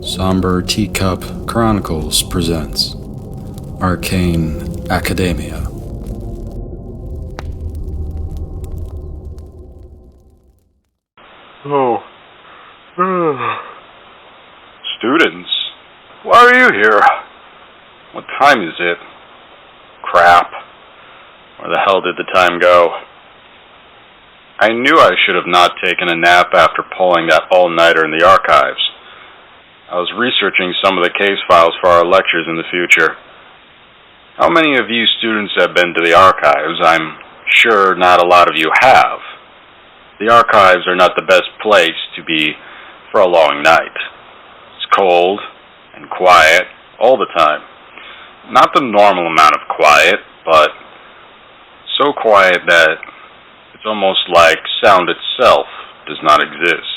Somber Teacup Chronicles presents Arcane Academia. Oh. Students? Why are you here? What time is it? Crap. Where the hell did the time go? I knew I should have not taken a nap after pulling that all-nighter in the archives. I was researching some of the case files for our lectures in the future. How many of you students have been to the archives? I'm sure not a lot of you have. The archives are not the best place to be for a long night. It's cold and quiet all the time. Not the normal amount of quiet, but so quiet that it's almost like sound itself does not exist.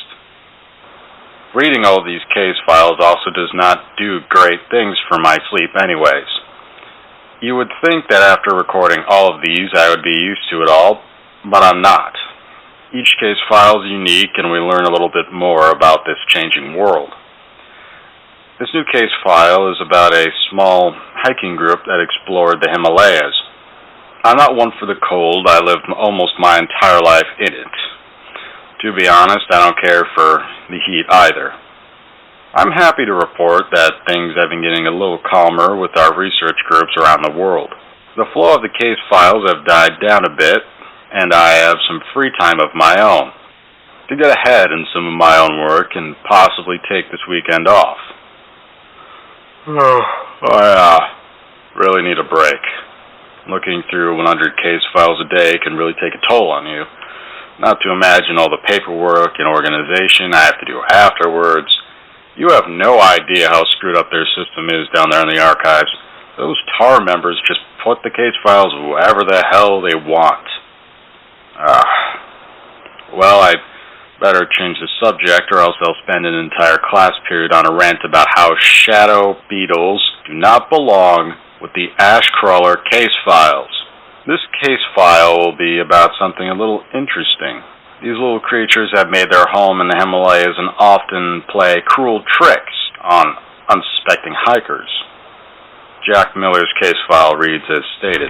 Reading all these case files also does not do great things for my sleep anyways. You would think that after recording all of these I would be used to it all, but I'm not. Each case file is unique and we learn a little bit more about this changing world. This new case file is about a small hiking group that explored the Himalayas. I'm not one for the cold. I lived almost my entire life in it. To be honest, I don't care for the heat either. I'm happy to report that things have been getting a little calmer with our research groups around the world. The flow of the case files have died down a bit, and I have some free time of my own to get ahead in some of my own work and possibly take this weekend off. I really need a break. Looking through 100 case files a day can really take a toll on you. Not to imagine all the paperwork and organization I have to do afterwards. You have no idea how screwed up their system is down there in the archives. Those TAR members just put the case files wherever the hell they want. Well, I'd better change the subject or else I'll spend an entire class period on a rant about how shadow beetles do not belong with the ash crawler case files. This case file will be about something a little interesting. These little creatures have made their home in the Himalayas and often play cruel tricks on unsuspecting hikers. Jack Miller's case file reads as stated.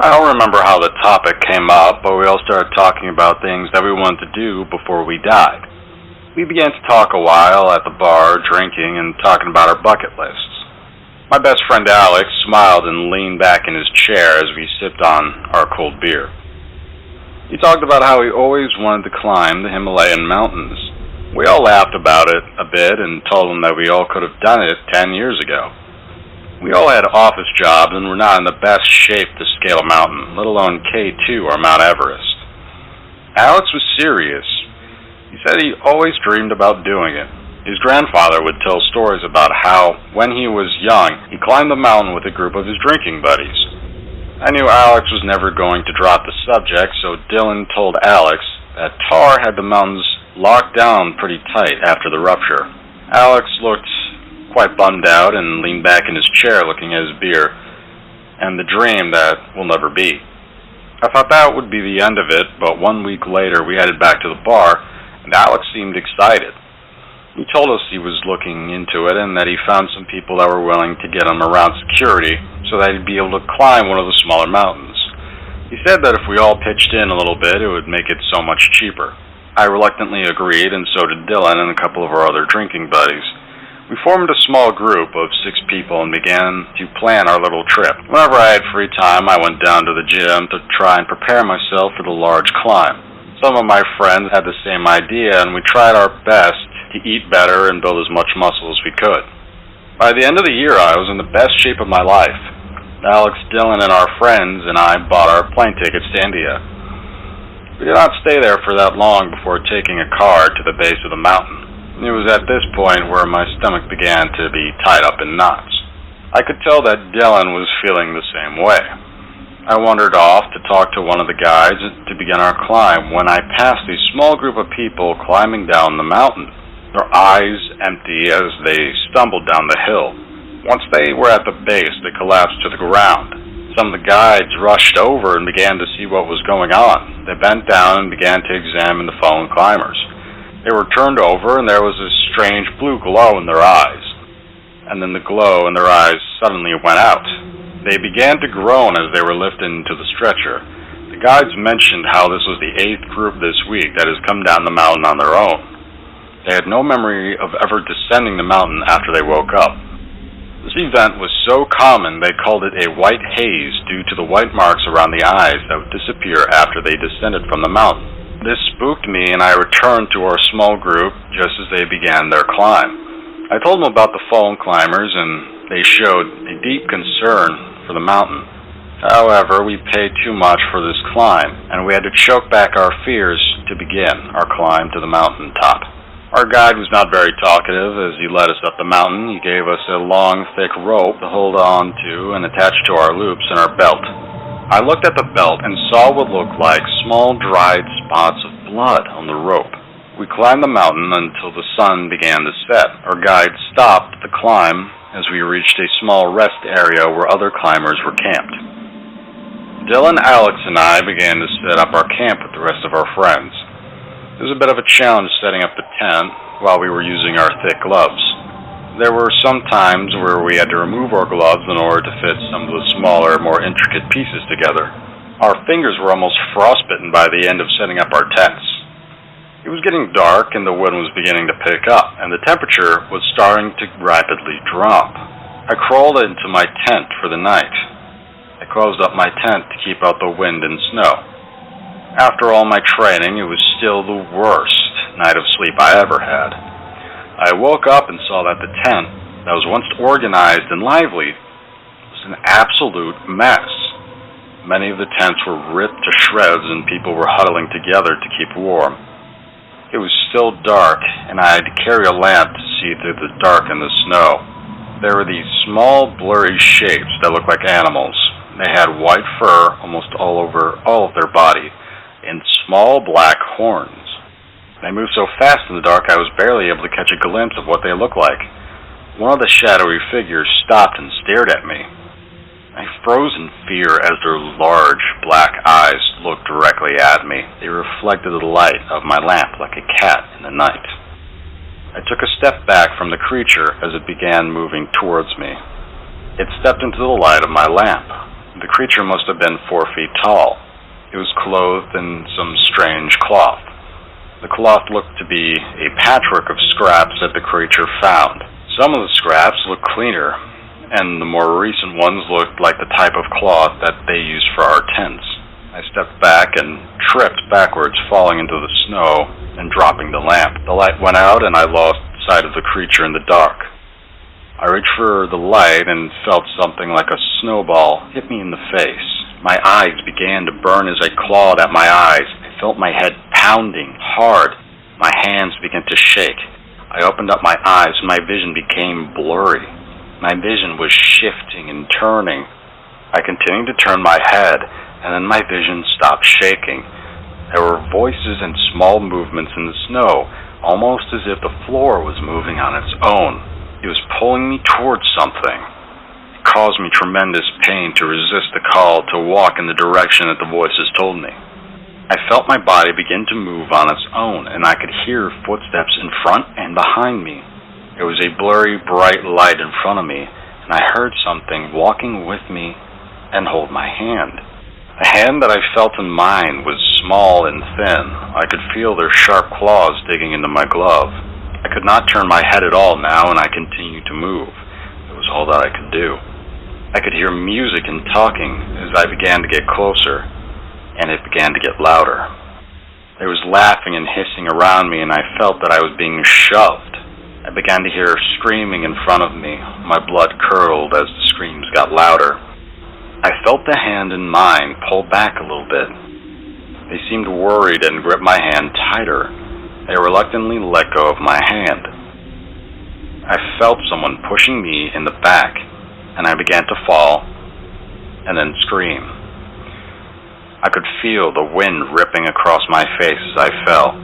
I don't remember how the topic came up, but we all started talking about things that we wanted to do before we died. We began to talk a while at the bar, drinking and talking about our bucket lists. My best friend Alex smiled and leaned back in his chair as we sipped on our cold beer. He talked about how he always wanted to climb the Himalayan mountains. We all laughed about it a bit and told him that we all could have done it 10 years ago. We all had office jobs and were not in the best shape to scale a mountain, let alone K2 or Mount Everest. Alex was serious. He said he always dreamed about doing it. His grandfather would tell stories about how, when he was young, he climbed the mountain with a group of his drinking buddies. I knew Alex was never going to drop the subject, so Dylan told Alex that Tar had the mountains locked down pretty tight after the rupture. Alex looked quite bummed out and leaned back in his chair looking at his beer, and the dream that will never be. I thought that would be the end of it, but 1 week later we headed back to the bar, and Alex seemed excited. He told us he was looking into it and that he found some people that were willing to get him around security so that he'd be able to climb one of the smaller mountains. He said that if we all pitched in a little bit, it would make it so much cheaper. I reluctantly agreed, and so did Dylan and a couple of our other drinking buddies. We formed a small group of 6 people and began to plan our little trip. Whenever I had free time, I went down to the gym to try and prepare myself for the large climb. Some of my friends had the same idea, and we tried our best to eat better and build as much muscle as we could. By the end of the year, I was in the best shape of my life. Alex, Dylan, and our friends and I bought our plane tickets to India. We did not stay there for that long before taking a car to the base of the mountain. It was at this point where my stomach began to be tied up in knots. I could tell that Dylan was feeling the same way. I wandered off to talk to one of the guides to begin our climb when I passed a small group of people climbing down the mountain, their eyes empty as they stumbled down the hill. Once they were at the base, they collapsed to the ground. Some of the guides rushed over and began to see what was going on. They bent down and began to examine the fallen climbers. They were turned over, and there was a strange blue glow in their eyes. And then the glow in their eyes suddenly went out. They began to groan as they were lifted into the stretcher. The guides mentioned how this was the 8th group this week that has come down the mountain on their own. They had no memory of ever descending the mountain after they woke up. This event was so common they called it a white haze due to the white marks around the eyes that would disappear after they descended from the mountain. This spooked me, and I returned to our small group just as they began their climb. I told them about the fallen climbers, and they showed a deep concern for the mountain. However, we paid too much for this climb, and we had to choke back our fears to begin our climb to the mountain top. Our guide was not very talkative as he led us up the mountain. He gave us a long, thick rope to hold on to and attach to our loops in our belt. I looked at the belt and saw what looked like small, dried spots of blood on the rope. We climbed the mountain until the sun began to set. Our guide stopped the climb as we reached a small rest area where other climbers were camped. Dylan, Alex, and I began to set up our camp with the rest of our friends. It was a bit of a challenge setting up the tent while we were using our thick gloves. There were some times where we had to remove our gloves in order to fit some of the smaller, more intricate pieces together. Our fingers were almost frostbitten by the end of setting up our tents. It was getting dark and the wind was beginning to pick up, and the temperature was starting to rapidly drop. I crawled into my tent for the night. I closed up my tent to keep out the wind and snow. After all my training, it was still the worst night of sleep I ever had. I woke up and saw that the tent, that was once organized and lively, was an absolute mess. Many of the tents were ripped to shreds and people were huddling together to keep warm. It was still dark, and I had to carry a lamp to see through the dark and the snow. There were these small, blurry shapes that looked like animals. They had white fur almost all over all of their body, and small black horns. They moved so fast in the dark I was barely able to catch a glimpse of what they looked like. One of the shadowy figures stopped and stared at me. I froze in fear as their large black eyes looked directly at me. They reflected the light of my lamp like a cat in the night. I took a step back from the creature as it began moving towards me. It stepped into the light of my lamp. The creature must have been 4 feet tall. It was clothed in some strange cloth. The cloth looked to be a patchwork of scraps that the creature found. Some of the scraps looked cleaner, and the more recent ones looked like the type of cloth that they used for our tents. I stepped back and tripped backwards, falling into the snow and dropping the lamp. The light went out, and I lost sight of the creature in the dark. I reached for the light and felt something like a snowball hit me in the face. My eyes began to burn as I clawed at my eyes. I felt my head pounding hard. My hands began to shake. I opened up my eyes and my vision became blurry. My vision was shifting and turning. I continued to turn my head, and then my vision stopped shaking. There were voices and small movements in the snow, almost as if the floor was moving on its own. It was pulling me towards something. It caused me tremendous pain to resist the call to walk in the direction that the voices told me. I felt my body begin to move on its own, and I could hear footsteps in front and behind me. There was a blurry, bright light in front of me, and I heard something walking with me and hold my hand. The hand that I felt in mine was small and thin. I could feel their sharp claws digging into my glove. I could not turn my head at all now, and I continued to move. It was all that I could do. I could hear music and talking as I began to get closer, and it began to get louder. There was laughing and hissing around me, and I felt that I was being shoved. I began to hear screaming in front of me. My blood curdled as the screams got louder. I felt the hand in mine pull back a little bit. They seemed worried and gripped my hand tighter. They reluctantly let go of my hand. I felt someone pushing me in the back, and I began to fall and then scream. I could feel the wind ripping across my face as I fell.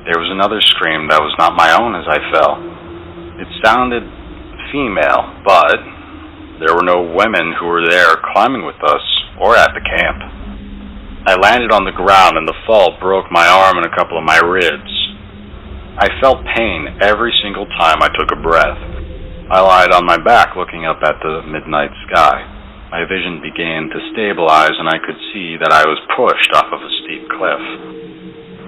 There was another scream that was not my own as I fell. It sounded female, but there were no women who were there climbing with us or at the camp. I landed on the ground and the fall broke my arm and a couple of my ribs. I felt pain every single time I took a breath. I lied on my back looking up at the midnight sky. My vision began to stabilize and I could see that I was pushed off of a steep cliff.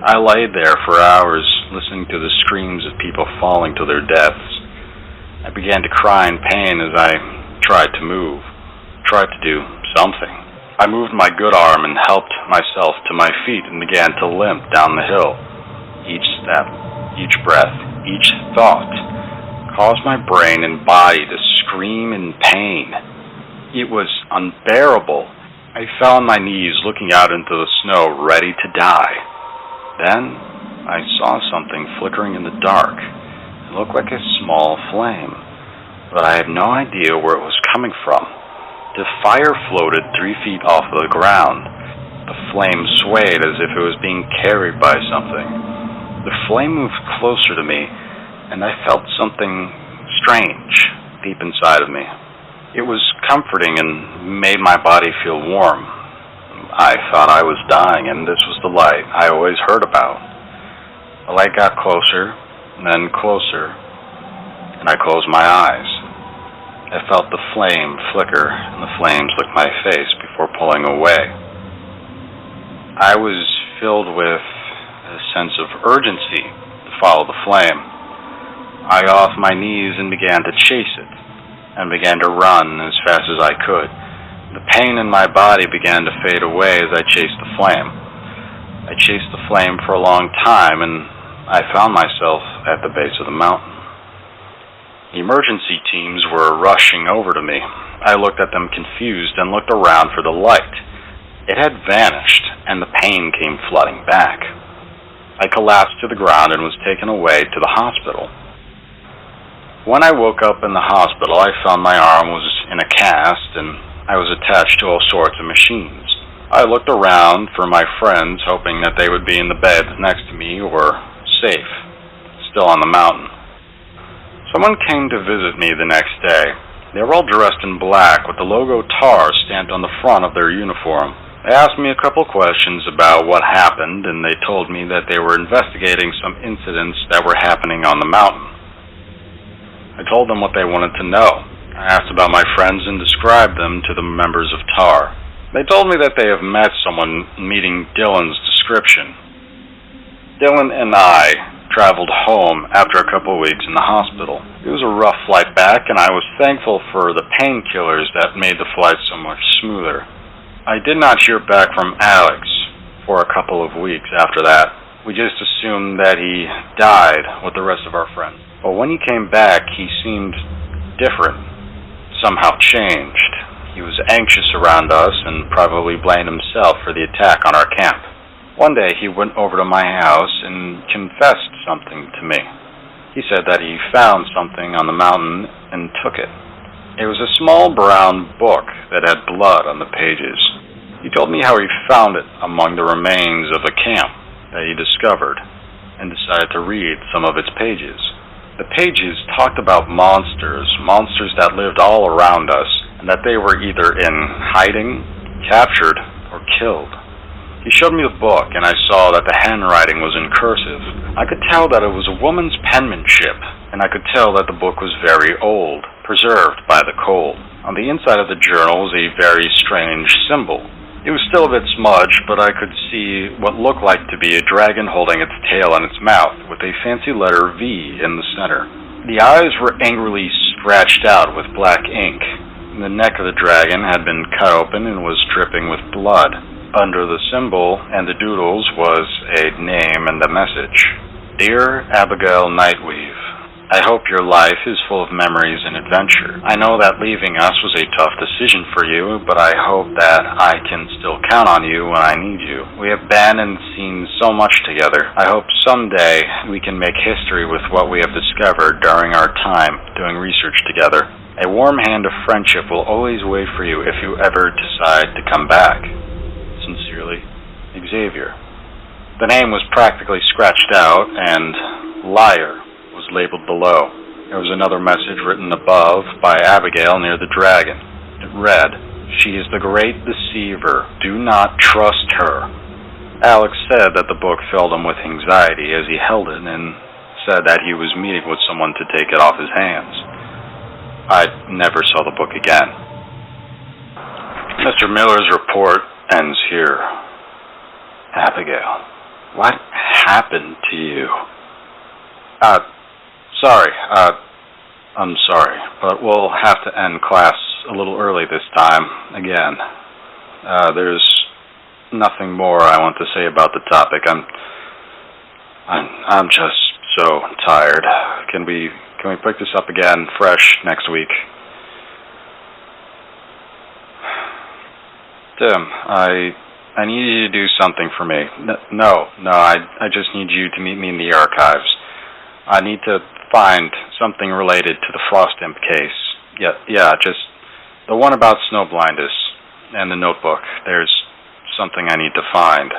I laid there for hours listening to the screams of people falling to their deaths. I began to cry in pain as I tried to move, tried to do something. I moved my good arm and helped myself to my feet and began to limp down the hill. Each step, each breath, each thought caused my brain and body to scream in pain. It was unbearable. I fell on my knees looking out into the snow, ready to die. Then I saw something flickering in the dark. It looked like a small flame, but I had no idea where it was coming from. The fire floated 3 feet off the ground. The flame swayed as if it was being carried by something. The flame moved closer to me, and I felt something strange deep inside of me. It was comforting and made my body feel warm. I thought I was dying, and this was the light I always heard about. The light got closer, and then closer, and I closed my eyes. I felt the flame flicker, and the flames licked my face before pulling away. I was filled with a sense of urgency to follow the flame. I got off my knees and began to chase it, and began to run as fast as I could. The pain in my body began to fade away as I chased the flame. I chased the flame for a long time, and I found myself at the base of the mountain. Emergency teams were rushing over to me. I looked at them confused and looked around for the light. It had vanished, and the pain came flooding back. I collapsed to the ground and was taken away to the hospital. When I woke up in the hospital, I found my arm was in a cast, and I was attached to all sorts of machines. I looked around for my friends, hoping that they would be in the beds next to me or safe, still on the mountain. Someone came to visit me the next day. They were all dressed in black with the logo TAR stamped on the front of their uniform. They asked me a couple questions about what happened, and they told me that they were investigating some incidents that were happening on the mountain. I told them what they wanted to know. I asked about my friends and described them to the members of TAR. They told me that they have met someone meeting Dylan's description. Dylan and I traveled home after a couple of weeks in the hospital. It was a rough flight back, and I was thankful for the painkillers that made the flight so much smoother. I did not hear back from Alex for a couple of weeks after that. We just assumed that he died with the rest of our friends. But when he came back, he seemed different, somehow changed. He was anxious around us and probably blamed himself for the attack on our camp. One day he went over to my house and confessed something to me. He said that he found something on the mountain and took it. It was a small brown book that had blood on the pages. He told me how he found it among the remains of a camp that he discovered and decided to read some of its pages. The pages talked about monsters that lived all around us, and that they were either in hiding, captured, or killed. He showed me the book, and I saw that the handwriting was in cursive. I could tell that it was a woman's penmanship, and I could tell that the book was very old, preserved by the cold. On the inside of the journal was a very strange symbol. It was still a bit smudged, but I could see what looked like to be a dragon holding its tail in its mouth, with a fancy letter V in the center. The eyes were angrily scratched out with black ink. The neck of the dragon had been cut open and was dripping with blood. Under the symbol and the doodles was a name and a message. Dear Abigail Nightweave, I hope your life is full of memories and adventure. I know that leaving us was a tough decision for you, but I hope that I can still count on you when I need you. We have been and seen so much together. I hope someday we can make history with what we have discovered during our time doing research together. A warm hand of friendship will always wait for you if you ever decide to come back. Sincerely, Xavier. The name was practically scratched out, and liar was labeled below. There was another message written above by Abigail near the dragon. It read, "She is the great deceiver. Do not trust her." Alex said that the book filled him with anxiety as he held it and said that he was meeting with someone to take it off his hands. I never saw the book again. Mr. Miller's report ends here. Abigail, what happened to you? I'm sorry, but we'll have to end class a little early this time, again. There's nothing more I want to say about the topic. I'm just so tired. Can we pick this up again fresh next week? Tim, I need you to do something for me. No, I just need you to meet me in the archives. I need to find something related to the Frost Imp case. Yeah, just the one about snowblindness and the notebook. There's something I need to find.